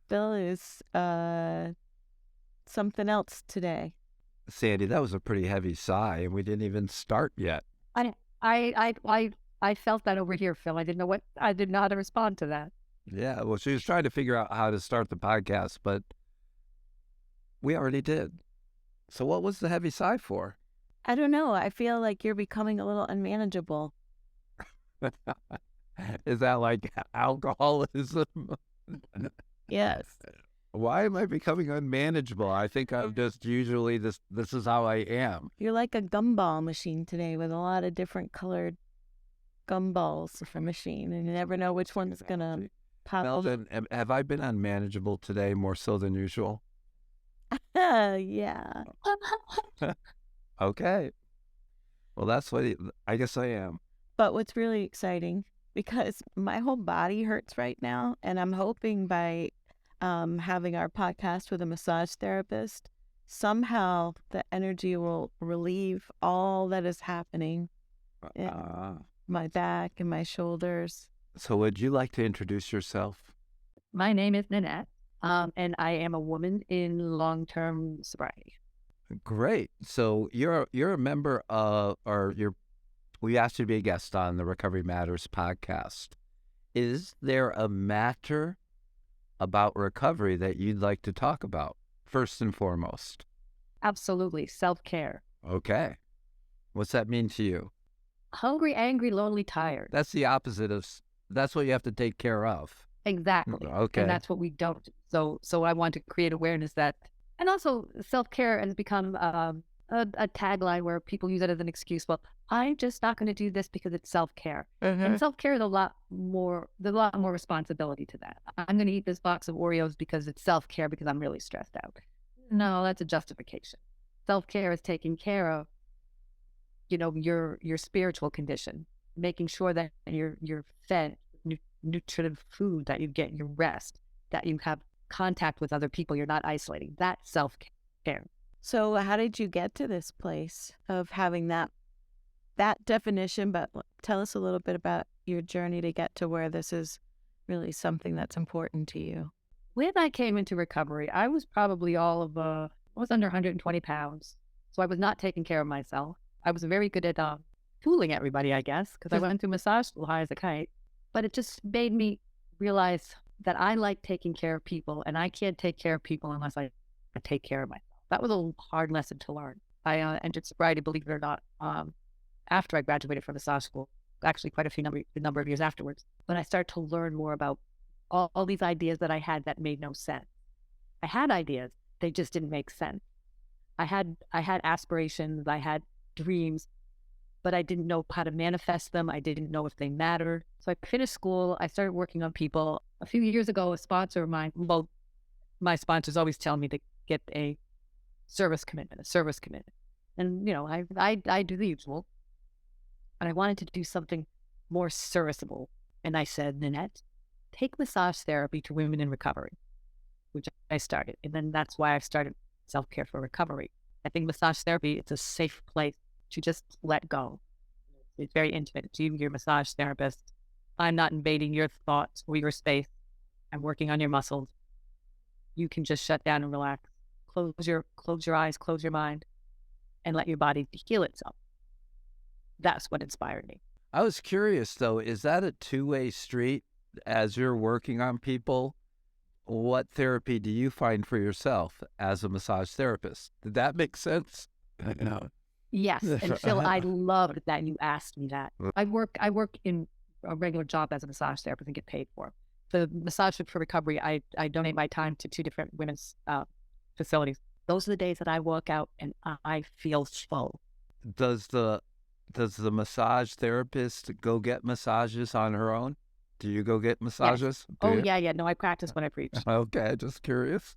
Bill is something else today. Sandy, that was a pretty heavy sigh, and we didn't even start yet. I I felt that over here, Phil. I didn't know how to respond to that. Yeah, well, she was trying to figure out how to start the podcast, but we already did. So what was the heavy sigh for? I don't know. I feel like you're becoming a little unmanageable. Is that like alcoholism? Yes. Why am I becoming unmanageable? I think I'm just usually this is how I am. You're like a gumball machine today with a lot of different colored gumballs for machine, and you never know which one's going to pop up. Melvin, have I been unmanageable today more so than usual? Yeah. Okay. Well, that's what I guess I am. But what's really exciting, because my whole body hurts right now, and I'm hoping by having our podcast with a massage therapist, somehow the energy will relieve all that is happening in my back and my shoulders. So would you like to introduce yourself? My name is Nanette, and I am a woman in long-term sobriety. Great. So you're a member of, we asked you to be a guest on the Recovery Matters podcast. Is there a matter about recovery that you'd like to talk about, first and foremost? Absolutely. Self-care. Okay. What's that mean to you? Hungry, angry, lonely, tired. That's the opposite of, that's what you have to take care of. Exactly. Okay. And that's what we don't do. So I want to create awareness that, and also self-care has become a tagline where people use it as an excuse. Well, I'm just not going to do this because it's self-care. Mm-hmm. And self-care is there's a lot more responsibility to that. I'm going to eat this box of Oreos because it's self-care because I'm really stressed out. No, that's a justification. Self-care is taking care of, your spiritual condition, making sure that you're fed nutritive food, that you get your rest, that you have contact with other people, you're not isolating. That's self-care. So how did you get to this place of having that definition? But tell us a little bit about your journey to get to where this is really something that's important to you. When I came into recovery, I was probably I was under 120 pounds. So I was not taking care of myself. I was very good at fooling everybody, I guess, because I went through massage school high as a kite. But it just made me realize that I like taking care of people, and I can't take care of people unless I take care of myself. That was a hard lesson to learn. I entered sobriety, believe it or not, after I graduated from massage school, actually quite a number of years afterwards, when I started to learn more about all these ideas that I had that made no sense. I had ideas, they just didn't make sense. I had aspirations, I had dreams, but I didn't know how to manifest them. I didn't know if they mattered. So I finished school. I started working on people. A few years ago, a sponsor of mine, well, my sponsors always tell me to get a service commitment. And, I do the usual. And I wanted to do something more serviceable. And I said, Nanette, take massage therapy to women in recovery, which I started. And then that's why I started self-care for recovery. I think massage therapy, it's a safe place to just let go. It's very intimate. It's you, your massage therapist. I'm not invading your thoughts or your space. I'm working on your muscles. You can just shut down and relax. Close your eyes, close your mind, and let your body heal itself. That's what inspired me. I was curious, though, is that a two-way street as you're working on people? What therapy do you find for yourself as a massage therapist? Did that make sense? No. Yes, and Phil, I loved that you asked me that. I work in a regular job as a massage therapist and get paid for it. The Massage for Recovery, I donate my time to 2 different women's facilities. Those are the days that I work out and I feel full. Does the massage therapist go get massages on her own? Do you go get massages? Yes. Yeah. No, I practice when I preach. Okay, just curious.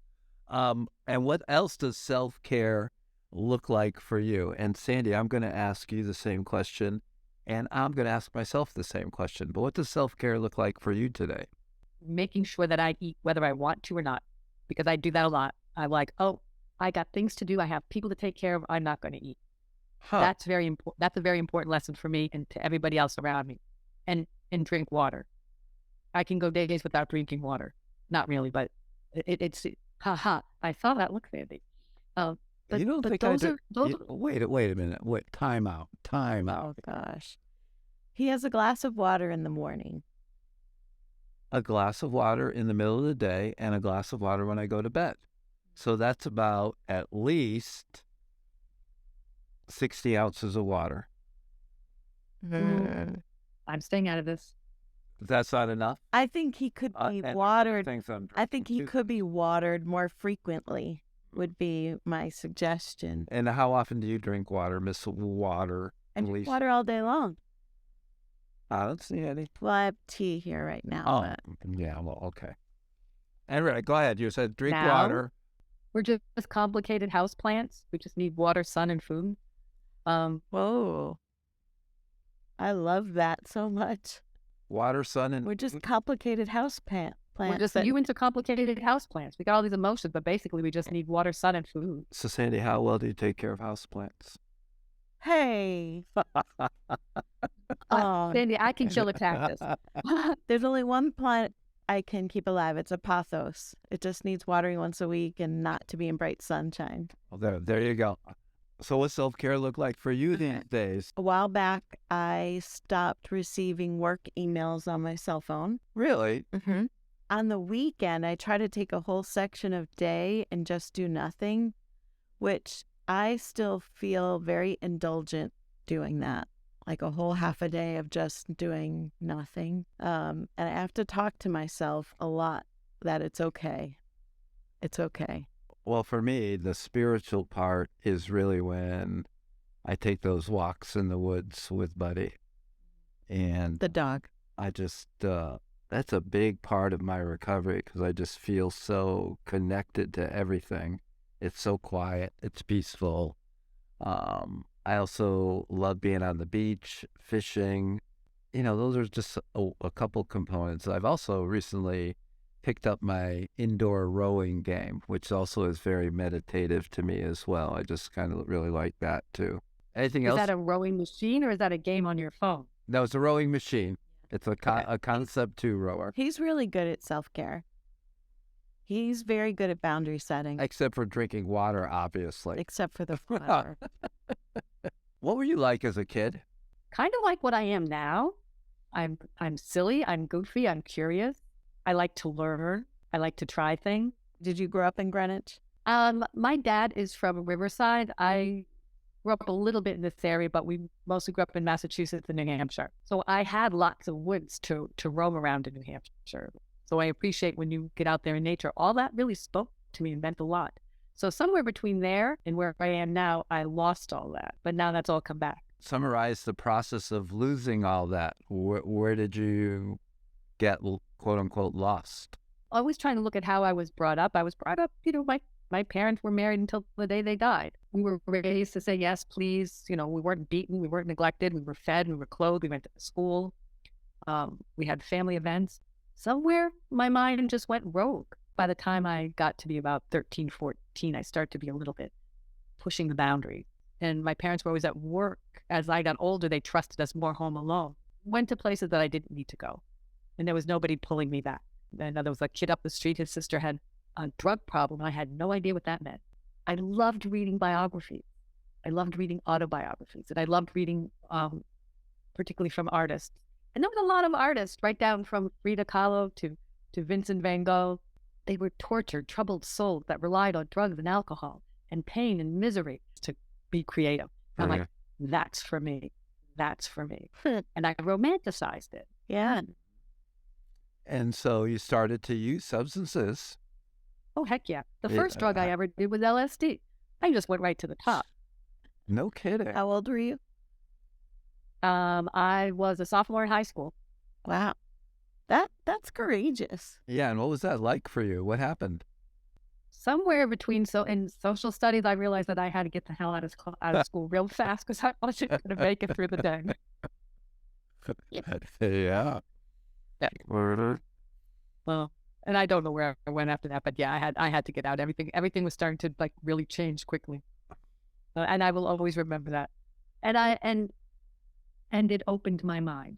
And what else does self-care look like for you? And Sandy, I'm going to ask you the same question, and I'm going to ask myself the same question. But what does self-care look like for you today? Making sure that I eat whether I want to or not, because I do that a lot. I'm like, I got things to do. I have people to take care of. I'm not going to eat. Huh. That's very important. That's a very important lesson for me and to everybody else around me. And drink water. I can go days without drinking water. Not really, but It's haha. I saw that look, Sandy. But You don't but think I those do? are those. Wait a minute. Wait, time out. Time out. Oh gosh. He has a glass of water in the morning. A glass of water in the middle of the day and a glass of water when I go to bed. So that's about at least 60 ounces of water. I'm staying out of this. That's not enough? I think he could be And watered. things I'm I think he drinking, too. could be watered more frequently, would be my suggestion. And how often do you drink water, Miss Water? And drink Lisa? water all day long. I don't see any. Well, I have tea here right now. Oh, But yeah, well, okay. And right, go ahead. You said drink Now? water. We're just complicated houseplants. We just need water, sun, and food. whoa. I love that so much. Water, sun, and We're just complicated house plants. We're just humans are complicated houseplants. We got all these emotions, but basically we just need water, sun, and food. So, Sandy, how well do you take care of houseplants? Hey. Oh, Sandy, I can kill a cactus. there's only one plant I can keep alive. It's a pothos. It just needs watering once a week and not to be in bright sunshine. Well, there you go. So what self-care look like for you these days? A while back, I stopped receiving work emails on my cell phone. Really? Mm-hmm. On the weekend, I try to take a whole section of day and just do nothing, which I still feel very indulgent doing that. Like a whole half a day of just doing nothing. And I have to talk to myself a lot that it's okay. It's okay. Well, for me, the spiritual part is really when I take those walks in the woods with Buddy. And The dog. I just, that's a big part of my recovery because I just feel so connected to everything. It's so quiet. It's peaceful. I also love being on the beach, fishing. You know, those are just a couple components. I've also recently picked up my indoor rowing game, which also is very meditative to me as well. I just kind of really like that too. Anything Is else? that a rowing machine or is that a game on your phone? No, it's a rowing machine. It's a Okay. a Concept 2 rower. He's really good at self-care. He's very good at boundary setting, Except for drinking water, obviously. except for the water. What were you like as a kid? Kind of like what I am now. I'm silly, I'm goofy, I'm curious. I like to learn. I like to try things. Did you grow up in Greenwich? My dad is from Riverside. I grew up a little bit in this area, but we mostly grew up in Massachusetts and New Hampshire. So I had lots of woods to roam around in New Hampshire. So I appreciate when you get out there in nature. All that really spoke to me and meant a lot. So somewhere between there and where I am now, I lost all that. But now that's all come back. Summarize the process of losing all that. Where did you get, quote unquote, lost? Always trying to look at how I was brought up. I was brought up, my parents were married until the day they died. We were raised to say yes, please. We weren't beaten. We weren't neglected. We were fed. We were clothed. We went to school. We had family events. Somewhere my mind just went rogue. By the time I got to be about 13, 14, I started to be a little bit pushing the boundary. And my parents were always at work. As I got older, they trusted us more home alone. Went to places that I didn't need to go. And there was nobody pulling me back. And there was a kid up the street. His sister had a drug problem. I had no idea what that meant. I loved reading biographies. I loved reading autobiographies. And I loved reading, particularly from artists. And there was a lot of artists, right down from Frida Kahlo to Vincent van Gogh. They were tortured, troubled souls that relied on drugs and alcohol and pain and misery to be creative. I'm like, that's for me. That's for me. And I romanticized it. Yeah. And so you started to use substances. Oh, heck yeah. The Yeah, first drug I ever did was LSD. I just went right to the top. No kidding. How old were you? I was a sophomore in high school. Wow. That's courageous. Yeah, and what was that like for you? What happened? Somewhere between in social studies, I realized that I had to get the hell out of school real fast because I wasn't going to make it through the day. Yeah. Yeah. Well, and I don't know where I went after that, but yeah, I had to get out. Everything was starting to really change quickly, and I will always remember that. And it opened my mind.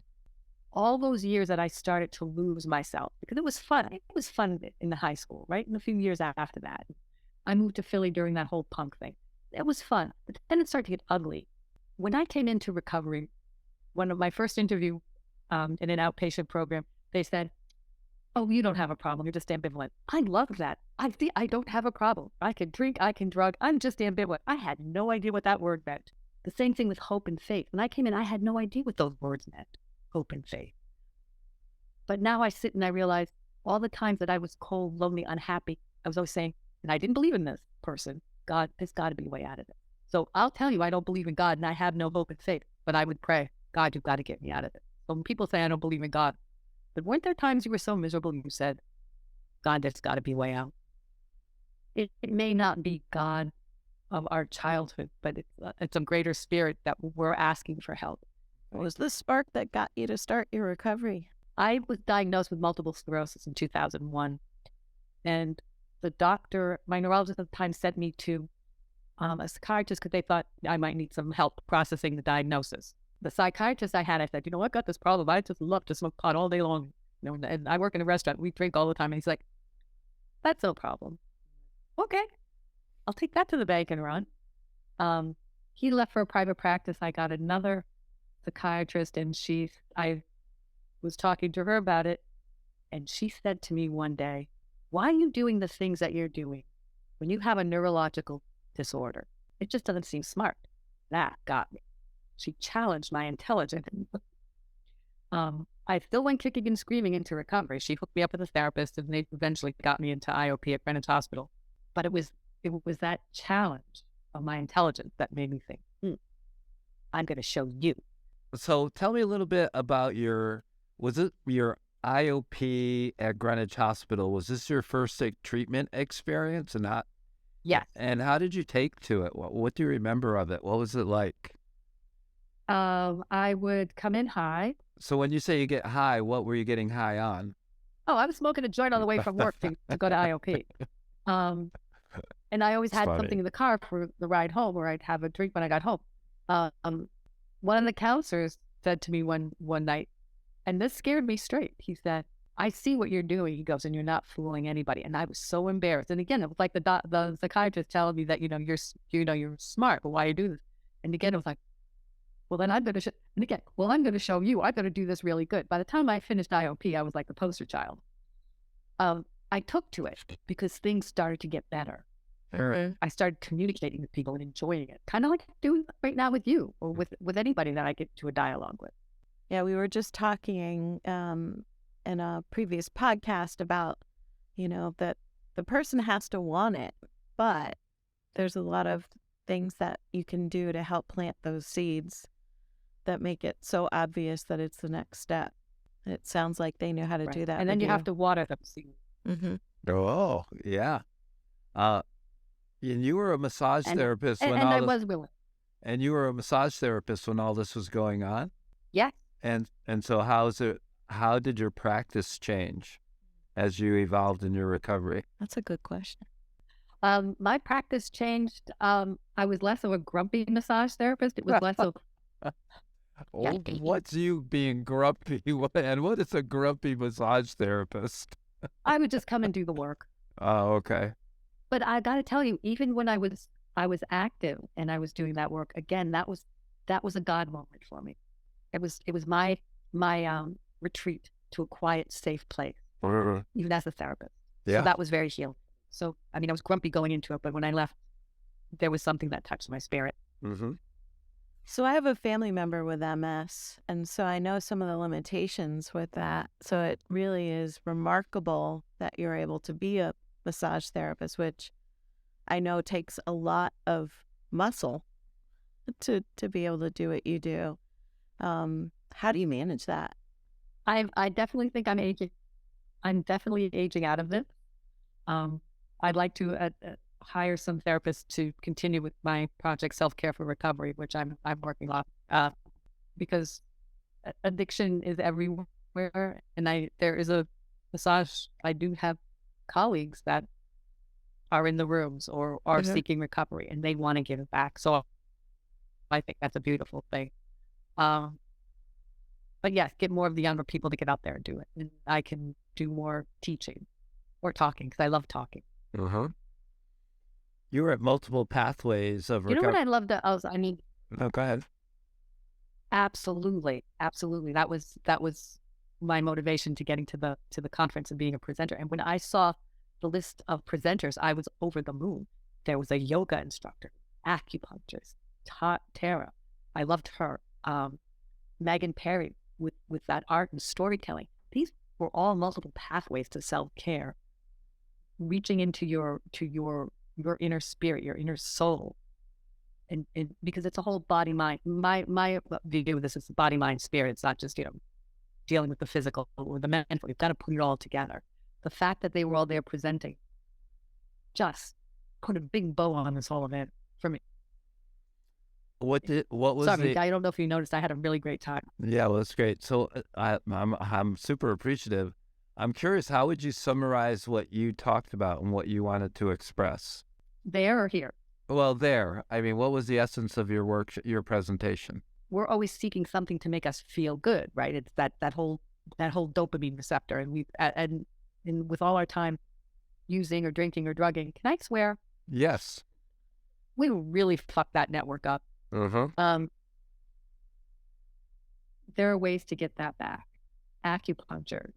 all those years that I started to lose myself, because it was fun. It was fun in the high school, right? And a few years after that, I moved to Philly during that whole punk thing. It was fun, but then it started to get ugly. When I came into recovery, one of my first interview in an outpatient program, they said, "Oh, you don't have a problem. You're just ambivalent." I love that. I don't have a problem. I can drink, I can drug. I'm just ambivalent. I had no idea what that word meant. The same thing with hope and faith. When I came in, I had no idea what those words meant, hope and faith. But now I sit and I realize all the times that I was cold, lonely, unhappy, I was always saying, and I didn't believe in this person, God, there's got to be a way out of it. So I'll tell you, I don't believe in God and I have no hope and faith, but I would pray, God, you've got to get me out of it. So when people say I don't believe in God, but weren't there times you were so miserable you said, God, there's got to be a way out? It may not be God of our childhood, but it's a greater spirit that we're asking for help. What was the spark that got you to start your recovery? I was diagnosed with multiple sclerosis in 2001. And the doctor, my neurologist at the time, sent me to a psychiatrist because they thought I might need some help processing the diagnosis. The psychiatrist I said, I got this problem. I just love to smoke pot all day long. And I work in a restaurant. We drink all the time. And he's like, that's no problem. Okay, I'll take that to the bank and run. He left for a private practice. I got another psychiatrist, and I was talking to her about it, and she said to me one day, why are you doing the things that you're doing when you have a neurological disorder? It just doesn't seem smart. That got me. She challenged my intelligence. I still went kicking and screaming into recovery. She hooked me up with a therapist, and they eventually got me into IOP at Greenwich Hospital. But it was that challenge of my intelligence that made me think, I'm going to show you. So tell me a little bit about was it your IOP at Greenwich Hospital? Was this your first treatment experience? Yes. And how did you take to it? What do you remember of it? What was it like? I would come in high. So when you say you get high, what were you getting high on? Oh, I was smoking a joint on the way from work to go to IOP. And I always had something in the car for the ride home, or I'd have a drink when I got home. One of the counselors said to me one night, and this scared me straight. He said, I see what you're doing. He goes, and you're not fooling anybody. And I was so embarrassed. And again, it was like the psychiatrist telling me that, you're smart, but why you do this? And again, it was like, well, then I'm going to show you. I'm going to do this really good. By the time I finished IOP, I was like the poster child. I took to it because things started to get better. I started communicating with people and enjoying it, kind of like I'm doing right now with you or with anybody that I get to a dialogue with. Yeah, we were just talking in a previous podcast about, that the person has to want it, but there's a lot of things that you can do to help plant those seeds that make it so obvious that it's the next step. It sounds like they know how to do that. And then you have to water them seeds. Mm-hmm. Oh, yeah. And you were a massage therapist when I was willing. And you were a massage therapist when all this was going on? Yeah. And so how did your practice change as you evolved in your recovery? That's a good question. My practice changed. I was less of a grumpy massage therapist. It was less of what's you being grumpy? And what is a grumpy massage therapist? I would just come and do the work. Oh, okay. But I got to tell you, even when I was active and I was doing that work, again, that was a God moment for me. It was my retreat to a quiet, safe place, even as a therapist. Yeah. So that was very healing. So, I was grumpy going into it, but when I left, there was something that touched my spirit. Mm-hmm. So I have a family member with MS, and so I know some of the limitations with that. So it really is remarkable that you're able to be a massage therapist, which I know takes a lot of muscle to be able to do what you do. How do you manage that? I definitely think I'm aging. I'm definitely aging out of it. I'd like to hire some therapists to continue with my project Self-Care for Recovery, which I'm working on, because addiction is everywhere. And there is a massage. I do have colleagues that are in the rooms or are seeking recovery, and they want to give it back. So I think that's a beautiful thing. But yes, get more of the younger people to get out there and do it. And I can do more teaching or talking because I love talking. Uh-huh. You were at multiple pathways of You know what recovery. I love to, I mean, No, go ahead. absolutely, absolutely. That was my motivation to getting to the conference and being a presenter. And when I saw the list of presenters, I was over the moon. There was a yoga instructor, acupuncturist, Tara. I loved her. Megan Perry with that art and storytelling. These were all multiple pathways to self-care, reaching into your inner spirit, your inner soul. And because it's a whole body mind. My view of this is body mind spirit. It's not just dealing with the physical or the mental. You've got to put it all together. The fact that they were all there presenting just put a big bow on this whole event for me. What was Sorry, the? I don't know if you noticed. I had a really great time. Yeah, well, that's great. So I'm super appreciative. I'm curious, how would you summarize what you talked about and what you wanted to express? There or here, Well, there. I mean, what was the essence of your work, your presentation? we're always seeking something to make us feel good, right? It's that whole dopamine receptor, and with all our time using or drinking or drugging, can I swear Yes. we really fucked that network up. Uh-huh. There are ways to get that back. Acupuncture,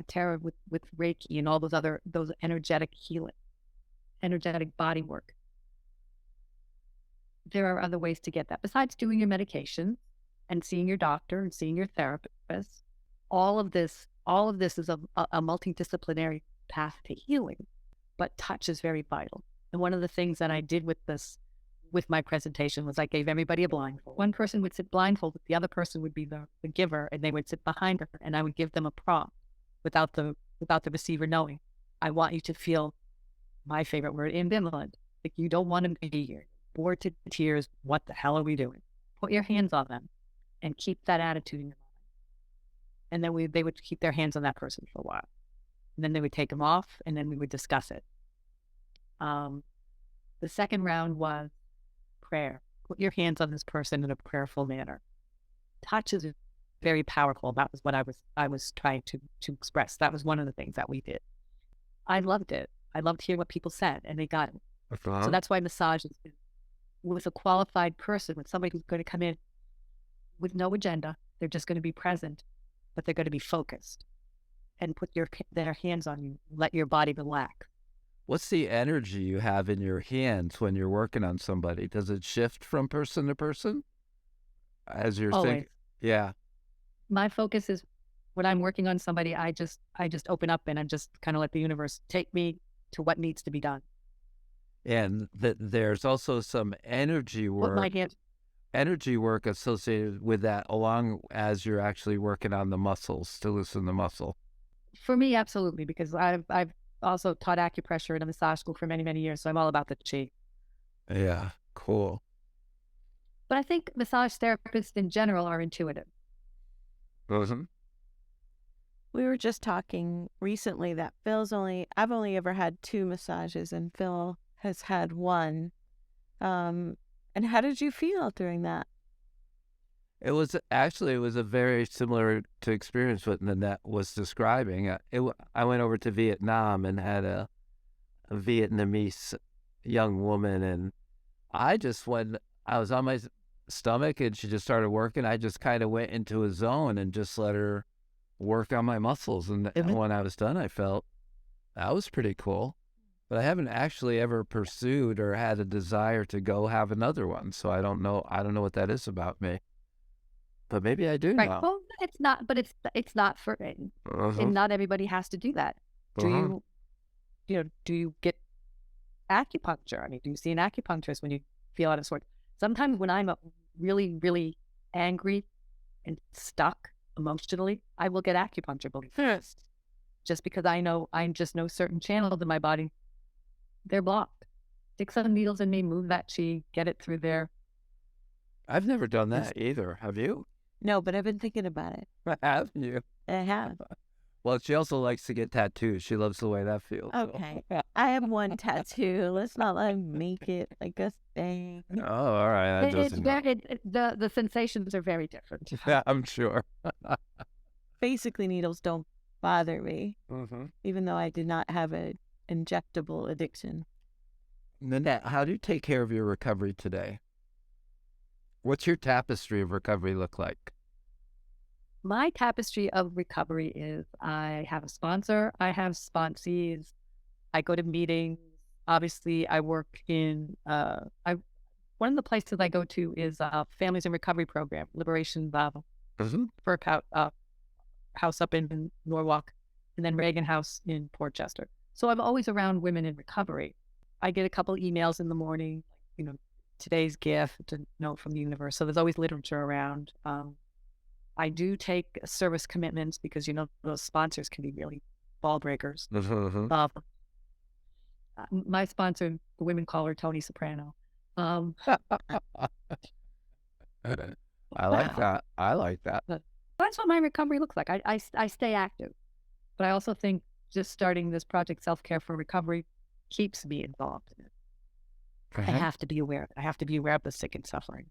tarot with Reiki, and all those energetic healing, energetic body work. There are other ways to get that besides doing your medication and seeing your doctor and seeing your therapist. All of this is a multidisciplinary path to healing, but touch is very vital. And one of the things that I did with my presentation was I gave everybody a blindfold. One person would sit blindfolded, the other person would be the giver, and they would sit behind her, and I would give them a prompt without the receiver knowing. I want you to feel, my favorite word, ambivalent. Like you don't want to be here, bored to tears. What the hell are we doing? Put your hands on them and keep that attitude in your mind. And then they would keep their hands on that person for a while. And then they would take them off, and then we would discuss it. The second round was prayer. Put your hands on this person in a prayerful manner. Touch is very powerful. That was what I was trying to express. That was one of the things that we did. I loved it. I loved hearing what people said, and they got it. Uh-huh. So that's why massage is with a qualified person, with somebody who's going to come in with no agenda. They're just going to be present, but they're going to be focused and put their hands on you. Let your body relax. What's the energy you have in your hands when you're working on somebody? Does it shift from person to person as you're Always. thinking? Yeah. My focus is when I'm working on somebody, I just open up and I just kind of let the universe take me to what needs to be done. And there's also some energy Put my hand. energy work associated with that, along as you're actually working on the muscles to loosen the muscle. For me, absolutely, because I've also taught acupressure in a massage school for many, many years, so I'm all about the chi. Yeah, cool. But I think massage therapists in general are intuitive. Mm-hmm. We were just talking recently that I've only ever had 2 massages and Phil has had 1. And how did you feel during that? It was a very similar to experience what Nanette was describing. I went over to Vietnam and had a Vietnamese young woman, and I was on my stomach and she just started working. I just kind of went into a zone and just let her work on my muscles. And when I was done, I felt that was pretty cool. But I haven't actually ever pursued or had a desire to go have another one. So I don't know what that is about me. But maybe I do Right. now. Well, it's not, but it's not for, Uh-huh. and not everybody has to do that. Do you get acupuncture? I mean, do you see an acupuncturist when you feel out of sorts? Sometimes when I'm really, really angry and stuck emotionally, I will get acupuncture, just because I just know certain channels in my body, they're blocked. Stick some needles in me, move that chi, get it through there. I've never done that either. Have you? No, but I've been thinking about it. Have you? I have. Well, she also likes to get tattoos. She loves the way that feels. so. Okay. I have one tattoo. Let's not let him make it like a thing. Oh, all right. That It's doesn't. very, the sensations are very different. Yeah, I'm sure. Basically, needles don't bother me, Mm-hmm. even though I did not have an injectable addiction. Nanette, how do you take care of your recovery today? What's your tapestry of recovery look like? My tapestry of recovery is I have a sponsor, I have sponsees, I go to meetings. Obviously, I work in, one of the places I go to is Families in Recovery Program, Liberation Mm-hmm. House up in Norwalk, and then Reagan House in Port Chester. So I'm always around women in recovery. I get a couple emails in the morning, today's gift, a note from the universe. So there's always literature around. I do take service commitments because, those sponsors can be really ball breakers. Mm-hmm. My sponsor, the women call her Tony Soprano. I like that. I like that. That's what my recovery looks like. I stay active, but I also think just starting this project, Self-Care for Recovery, keeps me involved in it. I have to be aware. I have to be aware of the sick and suffering.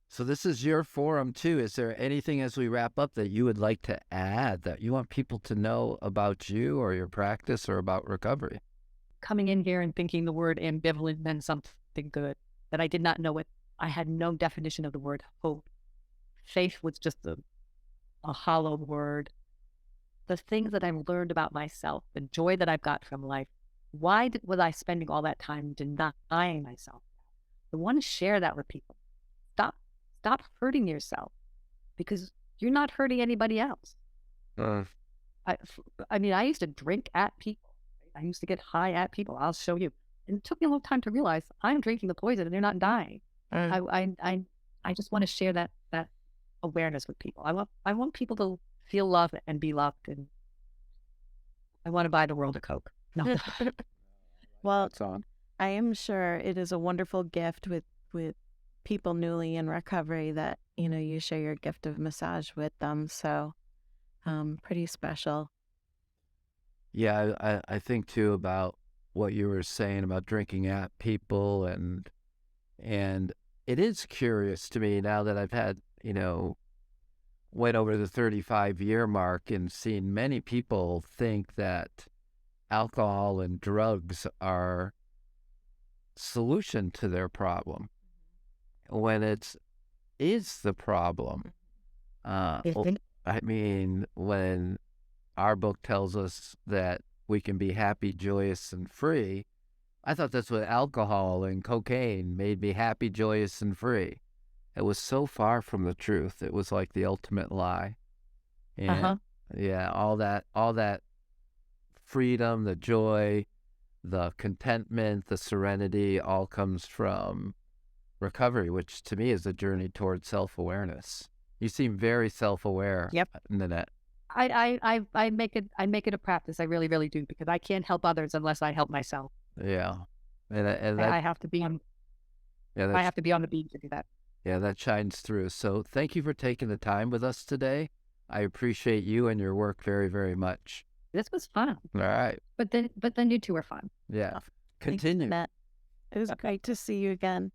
So this is your forum too. Is there anything as we wrap up that you would like to add that you want people to know about you or your practice or about recovery? Coming in here and thinking the word ambivalent meant something good, that I did not know it. I had no definition of the word hope. Faith was just a hollow word. The things that I've learned about myself, the joy that I've got from life, why was I spending all that time denying myself? I want to share that with people. Stop hurting yourself because you're not hurting anybody else. I mean, I used to drink at people. I used to get high at people. I'll show you. And it took me a long time to realize I'm drinking the poison and they're not dying. I just want to share that awareness with people. I want people to feel loved and be loved, and I want to buy the world a Coke. No. Well, I am sure it is a wonderful gift with people newly in recovery that you share your gift of massage with them. So, pretty special. Yeah, I think too about what you were saying about drinking at people, and it is curious to me now that I've had went over the 35-year mark and seen many people think that alcohol and drugs are solution to their problem when it is the problem. I mean, when our book tells us that we can be happy, joyous, and free, I thought that's what alcohol and cocaine made me happy, joyous, and free. It was so far from the truth. It was like the ultimate lie. And yeah, all that freedom, the joy, the contentment, the serenity, all comes from recovery, which to me is a journey towards self-awareness. You seem very self-aware, Yep. Nanette. I make it a practice. I really, really do, because I can't help others unless I help myself. Yeah, and that, I have to be on. yeah, I have to be on the beat to do that. Yeah, that shines through. So thank you for taking the time with us today. I appreciate you and your work very, very much. This was fun. All right. But then you two are fun. Yeah. Thanks, Continue. Nanette. It was great to see you again.